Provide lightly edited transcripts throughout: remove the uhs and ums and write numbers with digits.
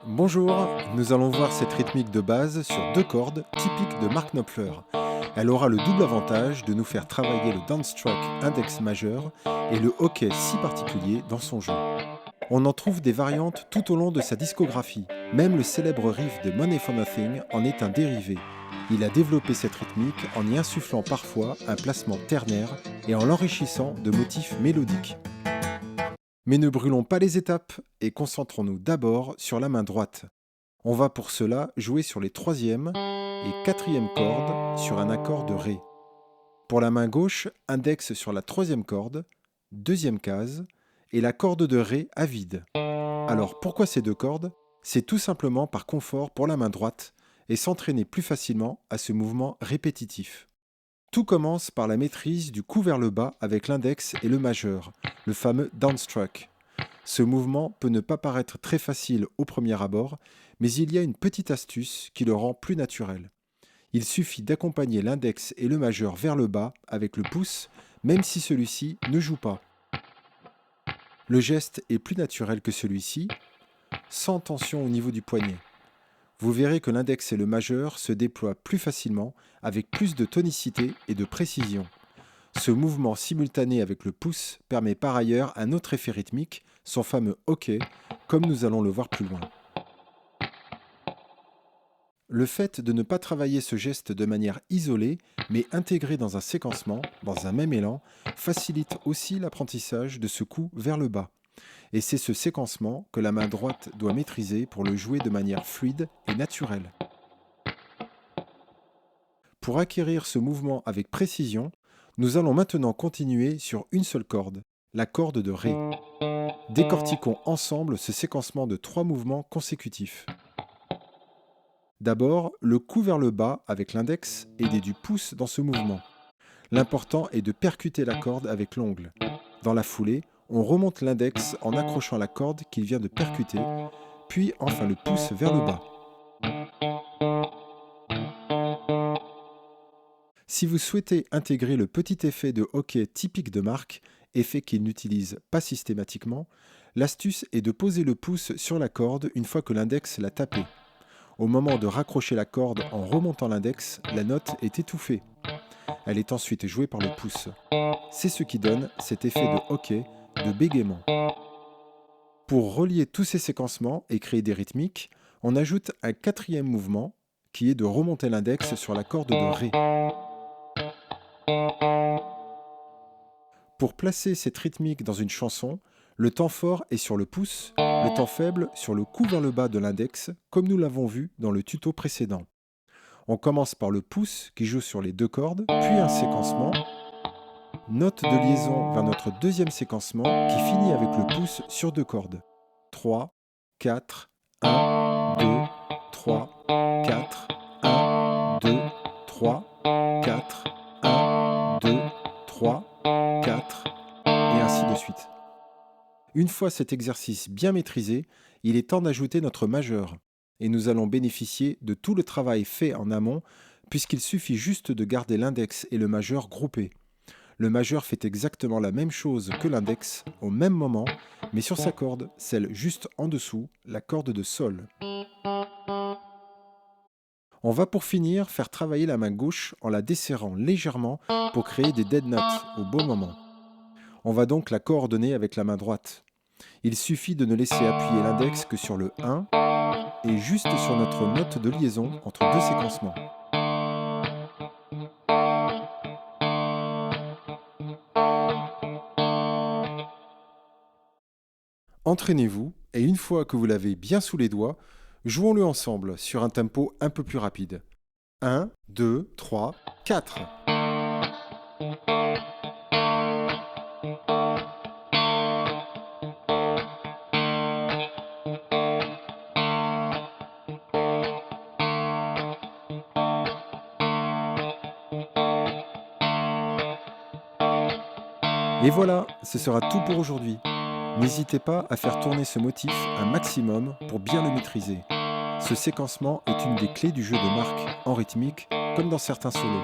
Bonjour, nous allons voir cette rythmique de base sur deux cordes typique de Mark Knopfler. Elle aura le double avantage de nous faire travailler le downstruck index majeur et le hockey si particulier dans son jeu. On en trouve des variantes tout au long de sa discographie. Même le célèbre riff de Money for Nothing en est un dérivé. Il a développé cette rythmique en y insufflant parfois un placement ternaire et en l'enrichissant de motifs mélodiques. Mais ne brûlons pas les étapes et concentrons-nous d'abord sur la main droite. On va pour cela jouer sur les troisième et quatrième cordes sur un accord de Ré. Pour la main gauche, index sur la troisième corde, deuxième case, et la corde de Ré à vide. Alors pourquoi ces deux cordes? C'est tout simplement par confort pour la main droite et s'entraîner plus facilement à ce mouvement répétitif. Tout commence par la maîtrise du coup vers le bas avec l'index et le majeur, le fameux downstruck. Ce mouvement peut ne pas paraître très facile au premier abord, mais il y a une petite astuce qui le rend plus naturel. Il suffit d'accompagner l'index et le majeur vers le bas avec le pouce, même si celui-ci ne joue pas. Le geste est plus naturel que celui-ci, sans tension au niveau du poignet. Vous verrez que l'index et le majeur se déploient plus facilement, avec plus de tonicité et de précision. Ce mouvement simultané avec le pouce permet par ailleurs un autre effet rythmique, son fameux hockey, comme nous allons le voir plus loin. Le fait de ne pas travailler ce geste de manière isolée, mais intégré dans un séquencement, dans un même élan, facilite aussi l'apprentissage de ce coup vers le bas. Et c'est ce séquencement que la main droite doit maîtriser pour le jouer de manière fluide et naturelle. Pour acquérir ce mouvement avec précision, nous allons maintenant continuer sur une seule corde, la corde de Ré. Décortiquons ensemble ce séquencement de trois mouvements consécutifs. D'abord, le coup vers le bas avec l'index, aidé du pouce dans ce mouvement. L'important est de percuter la corde avec l'ongle. Dans la foulée, on remonte l'index en accrochant la corde qu'il vient de percuter, puis enfin le pouce vers le bas. Si vous souhaitez intégrer le petit effet de hockey typique de Mark, effet qu'il n'utilise pas systématiquement, l'astuce est de poser le pouce sur la corde une fois que l'index l'a tapé. Au moment de raccrocher la corde en remontant l'index, la note est étouffée. Elle est ensuite jouée par le pouce. C'est ce qui donne cet effet de hockey, de bégaiement. Pour relier tous ces séquencements et créer des rythmiques, on ajoute un quatrième mouvement qui est de remonter l'index sur la corde de Ré. Pour placer cette rythmique dans une chanson, le temps fort est sur le pouce, le temps faible sur le coup vers le bas de l'index, comme nous l'avons vu dans le tuto précédent. On commence par le pouce qui joue sur les deux cordes, puis un séquencement, note de liaison vers notre deuxième séquencement qui finit avec le pouce sur deux cordes. 3, 4, 1, 2, 3, 4, 1, 2, 3, 4, 1, 2, 3, 4, et ainsi de suite. Une fois cet exercice bien maîtrisé, il est temps d'ajouter notre majeur. Et nous allons bénéficier de tout le travail fait en amont, puisqu'il suffit juste de garder l'index et le majeur groupés. Le majeur fait exactement la même chose que l'index au même moment, mais sur sa corde, celle juste en dessous, la corde de sol. On va pour finir faire travailler la main gauche en la desserrant légèrement pour créer des dead notes au bon moment. On va donc la coordonner avec la main droite. Il suffit de ne laisser appuyer l'index que sur le 1 et juste sur notre note de liaison entre deux séquencements. Entraînez-vous et une fois que vous l'avez bien sous les doigts, jouons-le ensemble sur un tempo un peu plus rapide. 1, 2, 3, 4. Et voilà, ce sera tout pour aujourd'hui. N'hésitez pas à faire tourner ce motif un maximum pour bien le maîtriser. Ce séquencement est une des clés du jeu de Mark en rythmique, comme dans certains solos.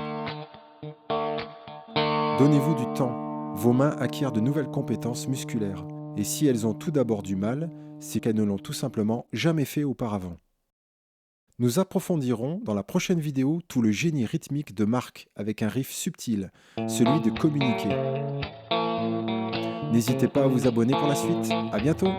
Donnez-vous du temps. Vos mains acquièrent de nouvelles compétences musculaires. Et si elles ont tout d'abord du mal, c'est qu'elles ne l'ont tout simplement jamais fait auparavant. Nous approfondirons dans la prochaine vidéo tout le génie rythmique de Mark avec un riff subtil, celui de communiquer. N'hésitez pas à vous abonner pour la suite. À bientôt!